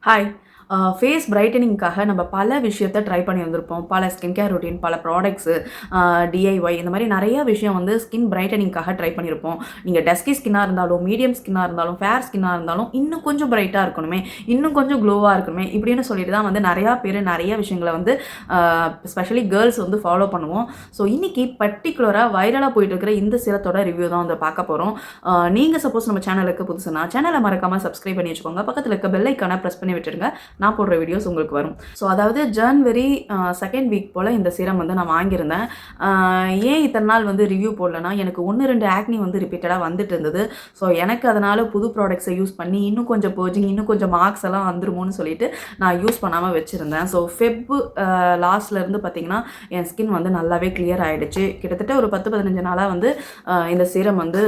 Hi. Face பிரைட்டனிங்காக நம்ம பல விஷயத்த ட்ரை பண்ணி வந்திருப்போம். பல ஸ்கின் கேர் ரொட்டீன், பல ப்ராடக்ட்ஸு, டிஐஒய் இந்த மாதிரி நிறைய விஷயம் வந்து ஸ்கின் பிரைட்டனிங்காக ட்ரை பண்ணியிருப்போம். நீங்கள் டஸ்கி ஸ்கின்னாக இருந்தாலும், மீடியம் ஸ்கின்னாக இருந்தாலும், ஃபேர் ஸ்கின்னாக இருந்தாலும், இன்னும் கொஞ்சம் பிரைட்டாக இருக்கணுமே, இன்னும் கொஞ்சம் க்ளோவாக இருக்கணுமே இப்படின்னு சொல்லிட்டு தான் வந்து நிறையா பேர் நிறைய விஷயங்களை வந்து ஸ்பெஷலி கேர்ள்ஸ் வந்து ஃபாலோ பண்ணுவோம். ஸோ இன்றைக்கி பர்டிகுலராக வைரலாக போயிட்டு இருக்கிற இந்த சிரத்தோட ரிவ்யூ தான் வந்து பார்க்க போகிறோம். நீங்கள் சப்போஸ் நம்ம சேனலுக்கு புதுசுனா சேனலை மறக்காமல் சப்ஸ்கிரைப் பண்ணி வச்சுக்கோங்க. பக்கத்தில் இருக்க பெல் ஐக்கானை ப்ரெஸ் பண்ணி விட்டுருங்க. நான் போடுற வீடியோஸ் உங்களுக்கு வரும். ஸோ அதாவது ஜனவரி செகண்ட் வீக் போல் இந்த சீரம் வந்து நான் வாங்கியிருந்தேன். ஏன் இத்தனை நாள் வந்து ரிவ்யூ போடலன்னா, எனக்கு 1-2 ஆக்னி வந்து ரிப்பீட்டடாக வந்துட்டு இருந்தது. ஸோ எனக்கு அதனால் புது ப்ராடக்ட்ஸை யூஸ் பண்ணி இன்னும் கொஞ்சம் பர்ஜிங், இன்னும் கொஞ்சம் மார்க்ஸ் எல்லாம் வந்துருமோன்னு சொல்லிட்டு நான் யூஸ் பண்ணாமல் வச்சுருந்தேன். ஸோ ஃபெப் லாஸ்ட்லேருந்து பார்த்தீங்கன்னா என் ஸ்கின் வந்து நல்லாவே கிளியர் ஆகிடுச்சு. கிட்டத்தட்ட ஒரு 10-15 நாளாக வந்து இந்த சீரம் வந்து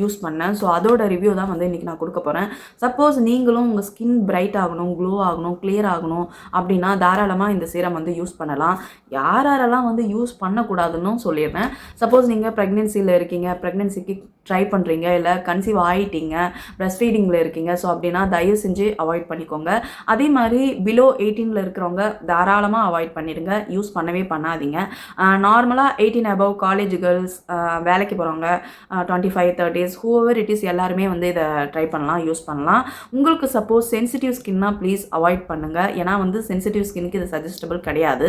யூஸ் பண்ணேன். ஸோ அதோட ரிவ்யூ தான் வந்து இன்றைக்கி நான் கொடுக்க போகிறேன். சப்போஸ் நீங்களும் உங்கள் ஸ்கின் பிரைட் ஆகணும், க்ளோ ஆகணும், கிளியர் ஆகணும் அப்படின்னா தாராளமாக இந்த சீரம் வந்து யூஸ் பண்ணலாம். யாரெல்லாம் வந்து யூஸ் பண்ணக்கூடாதுன்னு சொல்லிடுறேன். சப்போஸ் நீங்கள் ப்ரெக்னென்சியில் இருக்கீங்க, ப்ரெக்னென்சிக்கு ட்ரை பண்ணுறீங்க, இல்லை கன்சீவ் ஆகிட்டீங்க, ப்ரெஸ்ட் ஃபீடிங்கில் இருக்கீங்க, ஸோ அப்படின்னா தயவு செஞ்சு அவாய்ட் பண்ணிக்கோங்க. அதே மாதிரி பிலோ 18 இருக்கிறவங்க தாராளமாக அவாய்ட் பண்ணிடுங்க, யூஸ் பண்ணவே பண்ணாதீங்க. நார்மலாக 18 அபவ் காலேஜ் கேர்ள்ஸ், வேலைக்கு போகிறவங்க, 25-30s ஹூவர் இட் இஸ் எல்லாருமே வந்து இதை ட்ரை பண்ணலாம், யூஸ் பண்ணலாம். உங்களுக்கு சப்போஸ் சென்சிட்டிவ் ஸ்கின்னா ப்ளீஸ் அவாய்ட் பண்ணுங்கள். ஏன்னா வந்து சென்சிட்டிவ் ஸ்கின்னுக்கு இது சஜஸ்டபிள் கிடையாது.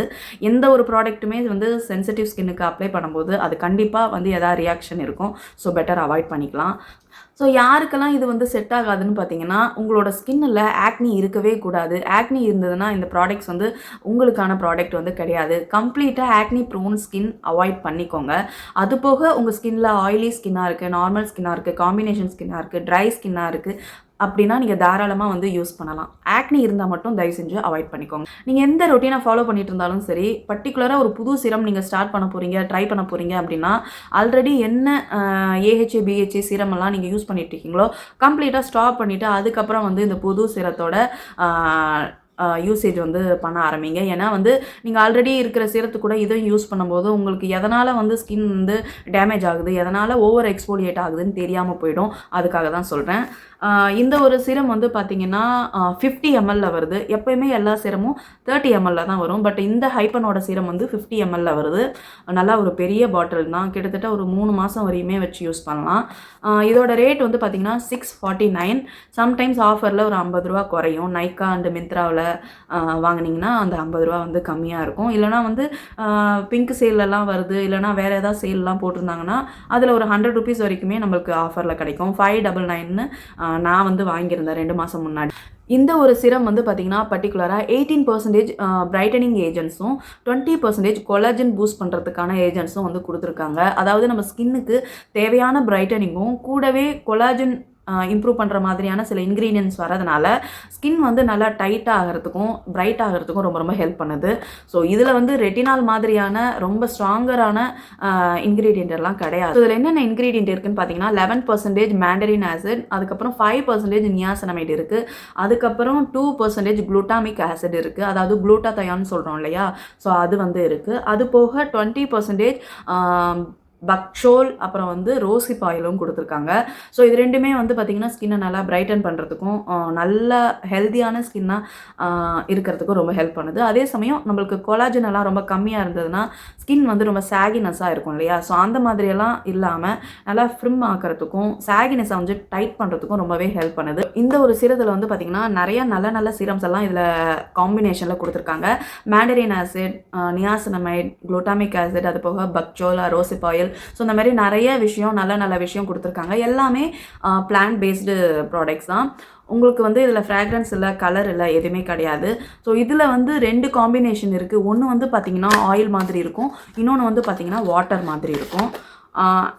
எந்த ஒரு ப்ராடக்ட்டுமே வந்து சென்சிட்டிவ் ஸ்கின்னுக்கு அப்ளை பண்ணும்போது அது கண்டிப்பாக வந்து எதாவது ரியாக்ஷன் இருக்கும். ஸோ பெட்டர் அவாய்ட் பண்ணிக்கலாம். ஸோ யாருக்கெல்லாம் இது வந்து செட் ஆகாதுன்னு பார்த்தீங்கன்னா, உங்களோட ஸ்கின்னில் ஆக்னி இருக்கவே கூடாது. ஆக்னி இருந்ததுன்னா இந்த ப்ராடக்ட்ஸ் வந்து உங்களுக்கான ப்ராடக்ட் வந்து கிடையாது. கம்ப்ளீட்டாக ஆக்னி ப்ரோன் ஸ்கின் அவாய்ட் பண்ணிக்கோங்க. அது போக உங்கள் ஸ்கின்னில் ஆயிலி ஸ்கின்னாக இருக்குது, நார்மல் ஸ்கின்னாக இருக்குது, காம்பினேஷன் ஸ்கின்னாக இருக்குது, ட்ரை ஸ்கின்னாக இருக்குது அப்படின்னா நீங்கள் தாராளமாக வந்து யூஸ் பண்ணலாம். ஆக்னி இருந்தால் மட்டும் தயவு செஞ்சு அவாய்ட் பண்ணிக்கோங்க. நீங்கள் எந்த ரொட்டீனை ஃபாலோ பண்ணிட்டு இருந்தாலும் சரி, பர்டிகுலராக ஒரு புது சீரம் நீங்கள் ஸ்டார்ட் பண்ண போகிறீங்க, ட்ரை பண்ண போகிறீங்க அப்படின்னா ஆல்ரெடி என்ன ஏஹெச்ஏ பிஹெச்ஏ சீரமெல்லாம் நீங்கள் யூஸ் பண்ணிட்டு இருக்கீங்களோ கம்ப்ளீட்டாக ஸ்டாப் பண்ணிவிட்டு அதுக்கப்புறம் வந்து இந்த புது சீரத்தோட யூசேஜ் வந்து பண்ண ஆரம்பிங்க. ஏன்னா வந்து நீங்கள் ஆல்ரெடி இருக்கிற சீரத்து கூட இதையும் யூஸ் பண்ணும்போது உங்களுக்கு எதனால் வந்து ஸ்கின் வந்து டேமேஜ் ஆகுது, எதனால் ஓவர் எக்ஸ்போலியேட் ஆகுதுன்னு தெரியாமல் போயிடும். அதுக்காக தான் சொல்கிறேன். இந்த ஒரு சீரம் வந்து பார்த்திங்கன்னா 50 ml வருது. எப்போயுமே எல்லா சீரமும் 30 ml தான் வரும். பட் இந்த ஹைப்பனோட சீரம் வந்து 50 ml வருது. நல்லா ஒரு பெரிய பாட்டில் தான். கிட்டத்தட்ட ஒரு 3 மாதம் வரையுமே வச்சு யூஸ் பண்ணலாம். இதோட ரேட் வந்து பார்த்திங்கன்னா 649. சம்டைம்ஸ் ஆஃபரில் ஒரு 50 ரூபா குறையும். நைக்கா அண்ட் மிந்த்ராவில் வாங்கினீங்கன்னா அந்த 50 ரூபா வந்து கம்மியாக இருக்கும். இல்லைனா வந்து பிங்க் சேலெல்லாம் வருது, இல்லைனா வேறு ஏதாவது சேல்லாம் போட்டிருந்தாங்கன்னா அதில் ஒரு 100 ருபீஸ் வரைக்குமே நம்மளுக்கு ஆஃபரில் கிடைக்கும். 599ன்னு நான் வந்து வாங்கியிருந்தேன் 2 மாதம் முன்னாடி. இந்த ஒரு சிரம் வந்து பார்த்திங்கன்னா பர்டிகுலராக 18% பிரைட்டனிங் ஏஜென்ட்ஸும் 20% கொலாஜன் பூஸ்ட் பண்ணுறதுக்கான ஏஜென்ட்ஸும் வந்து கொடுத்துருக்காங்க. அதாவது நம்ம ஸ்கின்னுக்கு தேவையான பிரைட்டனிங்கும் கூடவே கொலாஜன் இம்ப்ரூவ் பண்ணுற மாதிரியான சில இன்க்ரீடியன்ஸ் வரதுனால ஸ்கின் வந்து நல்லா டைட்டாக ஆகிறதுக்கும் பிரைட் ஆகிறதுக்கும் ரொம்ப ரொம்ப ஹெல்ப் பண்ணுது. ஸோ இதில் வந்து ரெட்டினால் மாதிரியான ரொம்ப ஸ்ட்ராங்கரான இன்க்ரீடியன்ட் எல்லாம் கிடையாது. இதில் என்னென்ன இன்க்ரீடியன்ட் இருக்குன்னு பார்த்தீங்கன்னா 11% மேண்டரின் ஆசிட், அதுக்கப்புறம் 5% நியாசனமைட் இருக்குது, அதுக்கப்புறம் 2% குளுட்டாமிக் ஆசிட் இருக்குது, அதாவது குளூட்டாதயான்னு சொல்கிறோம் இல்லையா, ஸோ அது வந்து இருக்குது. அது போக 20% பக்ஷோல், அப்புறம் வந்து ரோசிப் ஆயிலும் கொடுத்துருக்காங்க. ஸோ இது ரெண்டுமே வந்து பார்த்திங்கன்னா ஸ்கின்னை நல்லா பிரைட்டன் பண்ணுறதுக்கும் நல்ல ஹெல்த்தியான ஸ்கின்னாக இருக்கிறதுக்கும் ரொம்ப ஹெல்ப் பண்ணுது. அதே சமயம் நம்மளுக்கு கொலாஜன் எல்லாம் ரொம்ப கம்மியாக இருந்ததுன்னா ஸ்கின் வந்து ரொம்ப சாகினஸாக இருக்கும் இல்லையா, ஸோ அந்த மாதிரியெல்லாம் இல்லாமல் நல்லா ஃப்ரிம் ஆக்கிறதுக்கும் சாகினஸை வந்து டைட் பண்ணுறதுக்கும் ரொம்பவே ஹெல்ப் பண்ணுது. இந்த ஒரு சீரத்தில் வந்து பார்த்திங்கன்னா நிறைய நல்ல நல்ல சீரம்ஸ் எல்லாம் இதில் காம்பினேஷனில் கொடுத்துருக்காங்க. மேண்டரின் ஆசிட், நியாசனமைட், குளுட்டாமிக் ஆசிட், அது போக பக்சோல், ரோசிப் ஆயில், ஸோ இந்த மாதிரி நிறைய விஷயம் நல்ல நல்ல விஷயம் கொடுத்துருக்காங்க. எல்லாமே பிளான்ட் பேஸ்டு ப்ராடக்ட்ஸ் தான். உங்களுக்கு வந்து இதில் ஃப்ராக்ரன்ஸ் இல்லை, கலர் இல்லை, எதுவுமே கிடையாது. ஸோ இதில் வந்து 2 காம்பினேஷன் இருக்குது. ஒன்று வந்து பார்த்திங்கன்னா ஆயில் மாதிரி இருக்கும், இன்னொன்று வந்து பார்த்திங்கன்னா வாட்டர் மாதிரி இருக்கும்.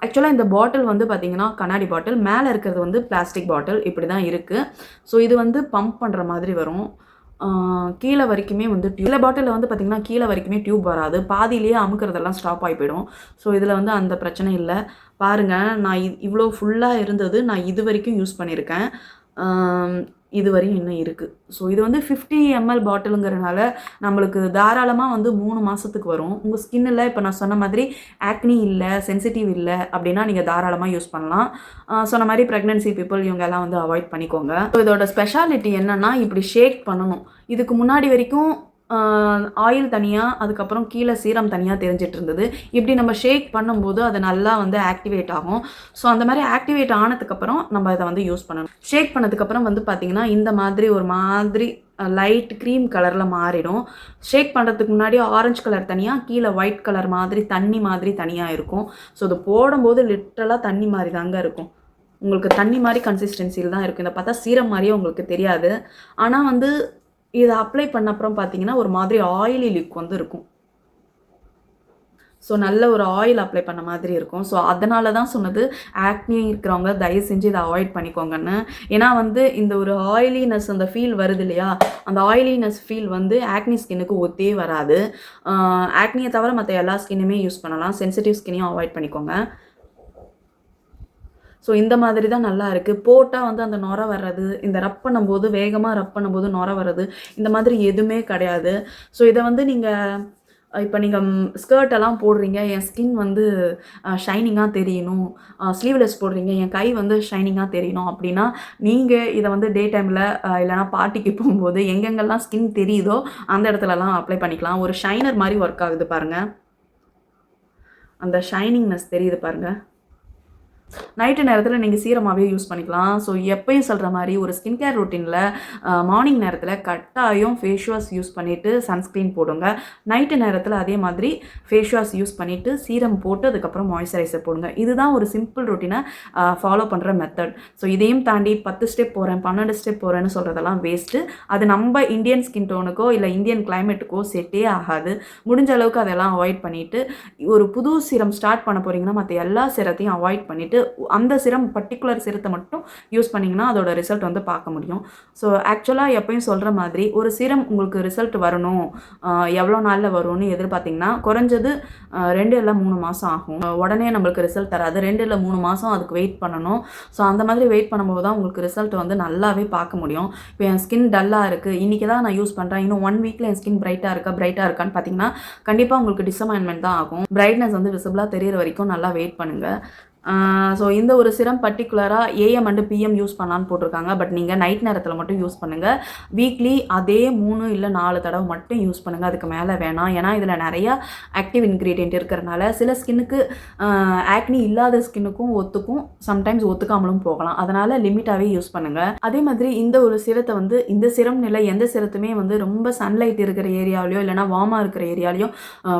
ஆக்சுவலாக இந்த பாட்டில் வந்து பார்த்திங்கன்னா கண்ணாடி பாட்டில், மேலே இருக்கிறது வந்து பிளாஸ்டிக் பாட்டில், இப்படி தான் இருக்குது. ஸோ இது வந்து பம்ப் பண்ணுற மாதிரி வரும். கீழே வரைக்குமே வந்து டியூப் பாட்டிலில் வந்து பார்த்திங்கன்னா கீழே வரைக்குமே டியூப் வராது, பாதியிலேயே அமுக்கிறதெல்லாம் ஸ்டாப் ஆகி போயிடும். ஸோ இதில் வந்து அந்த பிரச்சனை இல்லை. பாருங்கள், நான் இவ்வளோ ஃபுல்லாக இருந்தது நான் இது வரைக்கும் யூஸ் பண்ணியிருக்கேன். இதுவரையும் இன்னும் இருக்குது. ஸோ இது வந்து 50 ml பாட்டிலுங்கிறனால நம்மளுக்கு தாராளமாக வந்து 3 மாதத்துக்கு வரும். உங்கள் ஸ்கின்னில் இப்போ நான் சொன்ன மாதிரி ஆக்னி இல்லை, சென்சிட்டிவ் இல்லை அப்படின்னா நீங்கள் தாராளமாக யூஸ் பண்ணலாம். சொன்ன மாதிரி ப்ரெக்னென்சி பீப்புள் இவங்க எல்லாம் வந்து அவாய்ட் பண்ணிக்கோங்க. ஸோ இதோட ஸ்பெஷாலிட்டி என்னென்னா இப்படி ஷேக் பண்ணணும். இதுக்கு முன்னாடி வரைக்கும் ஆயில் தனியாக, அதுக்கப்புறம் கீழே சீரம் தனியாக தெரிஞ்சிட்டு இருந்தது. இப்படி நம்ம ஷேக் பண்ணும்போது அது நல்லா வந்து ஆக்டிவேட் ஆகும். ஸோ அந்த மாதிரி ஆக்டிவேட் ஆனதுக்கப்புறம் நம்ம இதை வந்து யூஸ் பண்ணணும். ஷேக் பண்ணதுக்கப்புறம் வந்து பார்த்திங்கன்னா இந்த மாதிரி ஒரு மாதிரி லைட் க்ரீம் கலரில் மாறிடும். ஷேக் பண்ணுறதுக்கு முன்னாடி ஆரஞ்சு கலர் தனியாக, கீழே ஒயிட் கலர் மாதிரி தண்ணி மாதிரி தனியாக இருக்கும். ஸோ இது போடும்போது லிட்ரலாக தண்ணி மாதிரி தாங்க இருக்கும். உங்களுக்கு தண்ணி மாதிரி கன்சிஸ்டன்சியில் தான் இருக்கும். இதை பார்த்தா சீரம் மாதிரியே உங்களுக்கு தெரியாது. ஆனால் வந்து இதை அப்ளை பண்ண அப்புறம் பார்த்தீங்கன்னா ஒரு மாதிரி ஆயிலி லுக் வந்து இருக்கும். ஸோ நல்ல ஒரு ஆயில் அப்ளை பண்ண மாதிரி இருக்கும். ஸோ அதனால தான் சொன்னது, ஆக்னி இருக்கிறவங்க தயவு செஞ்சு இதை அவாய்ட் பண்ணிக்கோங்கன்னு. ஏன்னா வந்து இந்த ஒரு ஆயிலினஸ் அந்த ஃபீல் வருது இல்லையா, அந்த ஆயிலினஸ் ஃபீல் வந்து ஆக்னி ஸ்கின்னுக்கு ஒத்தே வராது. ஆக்னியை தவிர மற்ற எல்லா ஸ்கின்னுமே யூஸ் பண்ணலாம். சென்சிட்டிவ் ஸ்கின்னையும் அவாய்ட் பண்ணிக்கோங்க. ஸோ இந்த மாதிரி தான் நல்லா இருக்குது. போட்டால் வந்து அந்த நுரை வர்றது, இந்த ரப் பண்ணும்போது வேகமாக ரப் பண்ணும்போது நுரை வர்றது, இந்த மாதிரி எதுவுமே கிடையாது. ஸோ இதை வந்து நீங்கள் இப்போ நீங்கள் ஸ்கர்ட்டெல்லாம் போடுறீங்க, என் ஸ்கின் வந்து ஷைனிங்காக தெரியணும், ஸ்லீவ்லெஸ் போடுறீங்க, என் கை வந்து ஷைனிங்காக தெரியணும் அப்படின்னா நீங்கள் இதை வந்து டே டைமில் இல்லைனா பார்ட்டிக்கு போகும்போது எங்கெங்கெல்லாம் ஸ்கின் தெரியுதோ அந்த இடத்துலலாம் அப்ளை பண்ணிக்கலாம். ஒரு ஷைனர் மாதிரி ஒர்க் ஆகுது பாருங்கள், அந்த ஷைனிங்னஸ் தெரியுது பாருங்கள். நைட்டு நேரத்தில் நீங்கள் சீரமாகவே யூஸ் பண்ணிக்கலாம். ஸோ எப்பயும் சொல்கிற மாதிரி ஒரு ஸ்கின் கேர் ரொட்டீனில் மார்னிங் நேரத்தில் கட்டாயம் ஃபேஸ் வாஷ் யூஸ் பண்ணிவிட்டு சன்ஸ்க்ரீன் போடுங்க. நைட்டு நேரத்தில் அதே மாதிரி ஃபேஸ் வாஷ் யூஸ் பண்ணிவிட்டு சீரம் போட்டு அதுக்கப்புறம் மாய்ஸ்சரைசர் போடுங்க. இதுதான் ஒரு சிம்பிள் ரொட்டீனை ஃபாலோ பண்ணுற மெத்தட். ஸோ இதையும் தாண்டி 10 ஸ்டெப் போகிறேன் 12 ஸ்டெப் போகிறேன்னு சொல்கிறதெல்லாம் வேஸ்ட்டு. அது நம்ம இந்தியன் ஸ்கின் டோனுக்கோ இல்லை இந்தியன் கிளைமேட்டுக்கோ செட்டே ஆகாது. முடிஞ்ச அளவுக்கு அதெல்லாம் அவாய்ட் பண்ணிவிட்டு ஒரு புது சீரம் ஸ்டார்ட் பண்ண போகிறீங்கன்னா மற்ற எல்லா சீரத்தையும் அவாய்ட் பண்ணிவிட்டு அந்த சிரம் பர்டிகுலர் சிரத்தை மட்டும் யூஸ் பண்ணிங்கன்னா அதோட ரிசல்ட் வந்து பார்க்க முடியும். ஸோ ஆக்சுவலாக எப்பயும் சொல்கிற மாதிரி ஒரு சிரம் உங்களுக்கு ரிசல்ட் வரணும், எவ்வளோ நாளில் வரும்னு எதிர்பார்த்திங்கன்னா குறைஞ்சது 2 இல்லை 3 மாதம் ஆகும். உடனே நம்மளுக்கு ரிசல்ட் தராது. 2 இல்லை 3 மாதம் அதுக்கு வெயிட் பண்ணணும். ஸோ அந்த மாதிரி வெயிட் பண்ணும்போது தான் உங்களுக்கு ரிசல்ட் வந்து நல்லாவே பார்க்க முடியும். இப்போ என் ஸ்கின் டல்லாக இருக்குது, இன்றைக்கி தான் நான் யூஸ் பண்ணுறேன், இன்னும் 1 வீக்கில் என் ஸ்கின் பிரைட்டாக இருக்கான்னு பார்த்தீங்கன்னா கண்டிப்பாக உங்களுக்கு டிசப்பாயின்மெண்ட் தான் ஆகும். பிரைட்னஸ் வந்து விசிபிளாக தெரிகிற வரைக்கும் நல்லா வெயிட் பண்ணுங்கள். ஸோ இந்த ஒரு சிரம் பர்டிகுலராக ஏஎம் அண்டு பிஎம் யூஸ் பண்ணலான்னு போட்டிருக்காங்க. பட் நீங்கள் நைட் நேரத்தில் மட்டும் யூஸ் பண்ணுங்கள். வீக்லி அதே 3 இல்லை 4 தடவை மட்டும் யூஸ் பண்ணுங்கள். அதுக்கு மேலே வேணாம். ஏன்னா இதில் நிறையா ஆக்டிவ் இன்க்ரீடியன்ட் இருக்கிறனால சில ஸ்கின்னுக்கு ஆக்னி இல்லாத ஸ்கின்னுக்கும் ஒத்துக்கும், சம்டைம்ஸ் ஒத்துக்காமலும் போகலாம். அதனால் லிமிட்டாகவே யூஸ் பண்ணுங்கள். அதே மாதிரி இந்த ஒரு சிரத்தை வந்து இந்த சிரம் நிலை எந்த சிரத்துமே வந்து ரொம்ப சன்லைட் இருக்கிற ஏரியாவிலையோ இல்லைனா வார்மாக இருக்கிற ஏரியாலையும்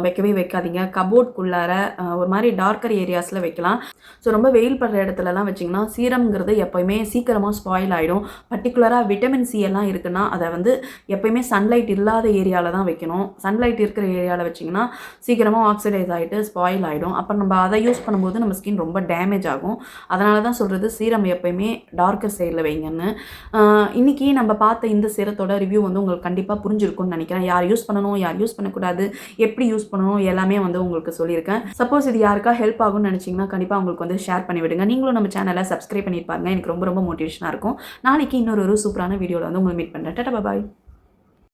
வைக்கவே வைக்காதீங்க. கபோர்ட்குள்ளார ஒரு மாதிரி டார்க்கர் ஏரியாஸில் வைக்கலாம். ஸோ ரொம்ப வெயில் படுற இடத்துலலாம் வச்சிங்கன்னா சீரம்ங்கிறது எப்போயுமே சீக்கிரமாக ஸ்பாயில் ஆகிடும். பர்டிகுலராக விட்டமின் சி எல்லாம் இருக்குன்னா அதை வந்து எப்போயுமே சன்லைட் இல்லாத ஏரியாவில் தான் வைக்கணும். சன்லைட் இருக்கிற ஏரியாவில் வச்சிங்கன்னா சீக்கிரமாக ஆக்சிடைஸ் ஆகிட்டு ஸ்பாயில் ஆகிடும். அப்போ நம்ம அதை யூஸ் பண்ணும்போது நம்ம ஸ்கின் ரொம்ப டேமேஜ் ஆகும். அதனால தான் சொல்கிறது சீரம் எப்போயுமே டார்க்கர் சைடில் வைங்கன்னு. இன்றைக்கி நம்ம பார்த்த இந்த சீரத்தோட ரிவ்யூ வந்து உங்களுக்கு கண்டிப்பாக புரிஞ்சிருக்கும்னு நினைக்கிறேன். யார் யூஸ் பண்ணணும், யார் யூஸ் பண்ணக்கூடாது, எப்படி யூஸ் பண்ணணும் எல்லாமே வந்து உங்களுக்கு சொல்லியிருக்கேன். சப்போஸ் இது யாருக்கா ஹெல்ப் ஆகும்னு நினச்சிங்கன்னா கண்டிப்பாக உங்களுக்கு வந்து ஷேர் பண்ணி விடுங்க. நீங்களும் நம்ம சேனலை சப்ஸ்கிரைப் பண்ணியிருப்பாருங்க. எனக்கு ரொம்ப மோட்டிவேஷனாக இருக்கும். நாளைக்கு இன்னொரு சூப்பரான வீடியோவில் வந்து உங்களை மீட் பண்ணுறேன். டாடா பாய்.